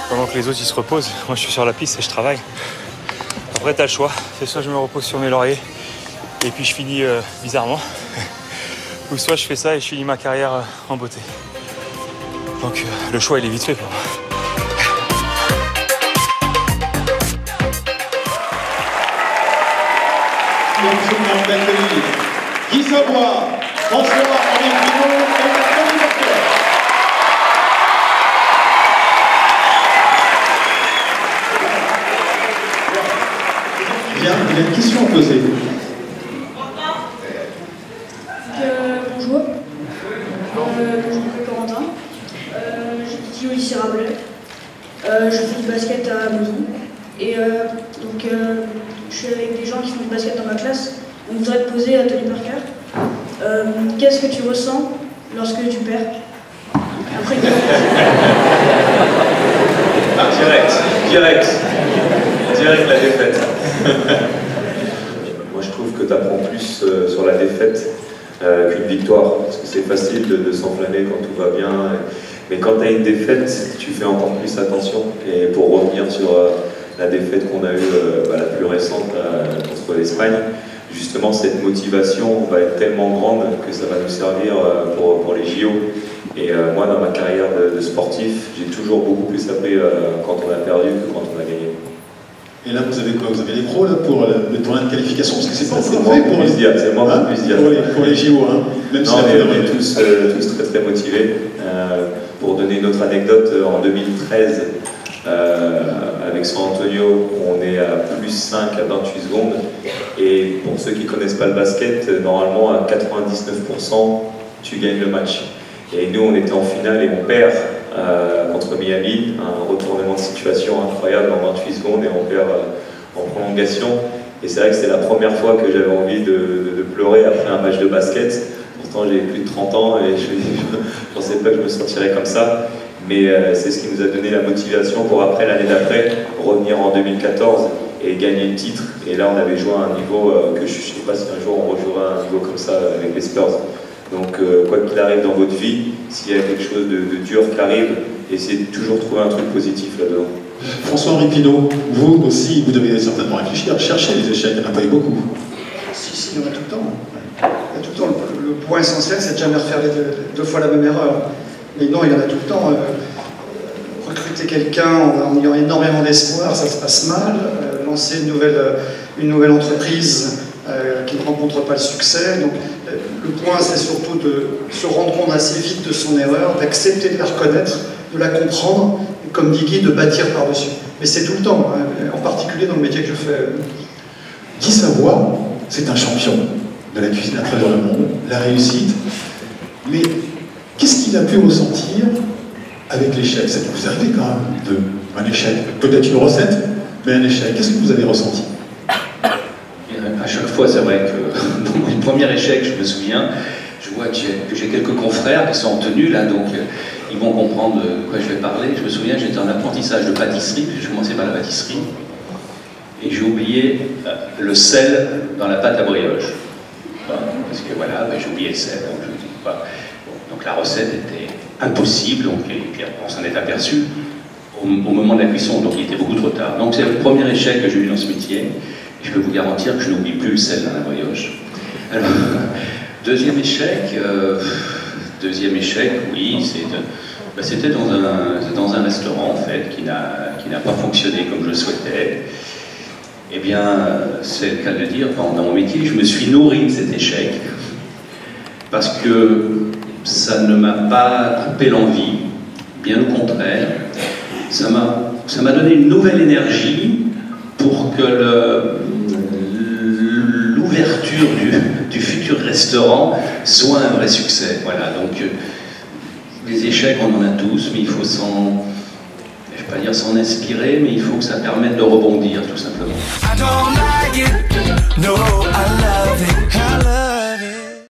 Pendant que les autres ils se reposent, moi je suis sur la piste et je travaille. Après t'as le choix, c'est soit je me repose sur mes lauriers et puis je finis bizarrement, ou soit je fais ça et je finis ma carrière en beauté. Donc le choix il est vite fait pour moi. Guy Savoie, François-Henri Pinault et Tony Parker. Bien, il y a une question à poser. Bonjour. Je m'appelle Corentin. J'étudie au lycée Rabelais. Je fais du basket à Mozy. Et donc, je suis avec des gens qui font du basket dans ma classe. On voudrait te poser à Tony Parker. Qu'est-ce que tu ressens lorsque tu perds après Direct la défaite. Moi je trouve que tu apprends plus sur la défaite qu'une victoire, parce que c'est facile de s'enflammer quand tout va bien, mais quand tu as une défaite, tu fais encore plus attention. Et pour revenir sur la défaite qu'on a eue, la plus récente contre l'Espagne, justement cette motivation va être tellement grande que ça va nous servir pour les JO. Et moi dans ma carrière de sportif, j'ai toujours beaucoup plus appris quand on a perdu que quand on a gagné. Et là, vous avez quoi? Vous avez les pros là, pour le tournoi de qualification? Parce que c'est pas c'est moi qui puisse dire, c'est moi qui puisse dire. Pour les JO, hein. Même non, mais on est tous très motivés. Pour donner une autre anecdote, en 2013, avec San Antonio, on est à plus 5 à 28 secondes. Et pour ceux qui ne connaissent pas le basket, normalement à 99%, tu gagnes le match. Et nous, on était en finale et on perd contre Miami, un retournement de situation incroyable en 28 secondes et on perd en prolongation. Et c'est vrai que c'est la première fois que j'avais envie de pleurer après un match de basket. Pourtant, j'ai plus de 30 ans et je ne pensais pas que je me sentirais comme ça. Mais c'est ce qui nous a donné la motivation pour après, l'année d'après, revenir en 2014 et gagner le titre. Et là, on avait joué à un niveau que je ne sais pas si un jour on rejouera à un niveau comme ça avec les Spurs. Donc, quoi qu'il arrive dans votre vie, s'il y a quelque chose de dur qui arrive, essayez de toujours trouver un truc positif là-dedans. François-Henri Pinault, vous aussi, vous devez certainement réfléchir, chercher les échecs, il n'y en a pas eu beaucoup. Si, il y en a tout le temps. Il y a tout le temps. Le point essentiel, c'est de jamais refaire deux fois la même erreur. Mais non, il y en a tout le temps. Recruter quelqu'un en ayant énormément d'espoir, ça se passe mal. Lancer une nouvelle entreprise qui ne rencontre pas le succès. Donc, le point, c'est surtout de se rendre compte assez vite de son erreur, d'accepter de la reconnaître, de la comprendre, et comme dit Guy, de bâtir par-dessus. Mais c'est tout le temps, hein, en particulier dans le métier que je fais. Guy Savoie, c'est un champion de la cuisine à travers le monde, la réussite. Mais qu'est-ce qu'il a pu ressentir avec l'échec? Ça vous arrive quand même un échec, peut-être une recette, mais un échec. Qu'est-ce que vous avez ressenti? À chaque fois, c'est vrai que dans mon premier échec, je me souviens, je vois que j'ai quelques confrères qui sont en tenue là, donc ils vont comprendre de quoi je vais parler. Je me souviens, j'étais en apprentissage de pâtisserie, j'ai commencé par la pâtisserie, et j'ai oublié le sel dans la pâte à brioche. Parce que voilà, j'ai oublié le sel, donc je me dis pas. Donc la recette était impossible, donc, et puis on s'en est aperçu au moment de la cuisson, donc il était beaucoup trop tard. Donc c'est le premier échec que j'ai eu dans ce métier. Je peux vous garantir que je n'oublie plus le sel dans la brioche. Alors, deuxième échec, oui, c'était dans un restaurant en fait qui n'a pas fonctionné comme je le souhaitais. Eh bien, c'est le cas de le dire, dans mon métier, je me suis nourri de cet échec parce que ça ne m'a pas coupé l'envie, bien au contraire. Ça m'a donné une nouvelle énergie pour que l'ouverture du futur restaurant soit un vrai succès. Voilà, donc les échecs, on en a tous, mais il faut je ne vais pas dire s'en inspirer, mais il faut que ça permette de rebondir, tout simplement.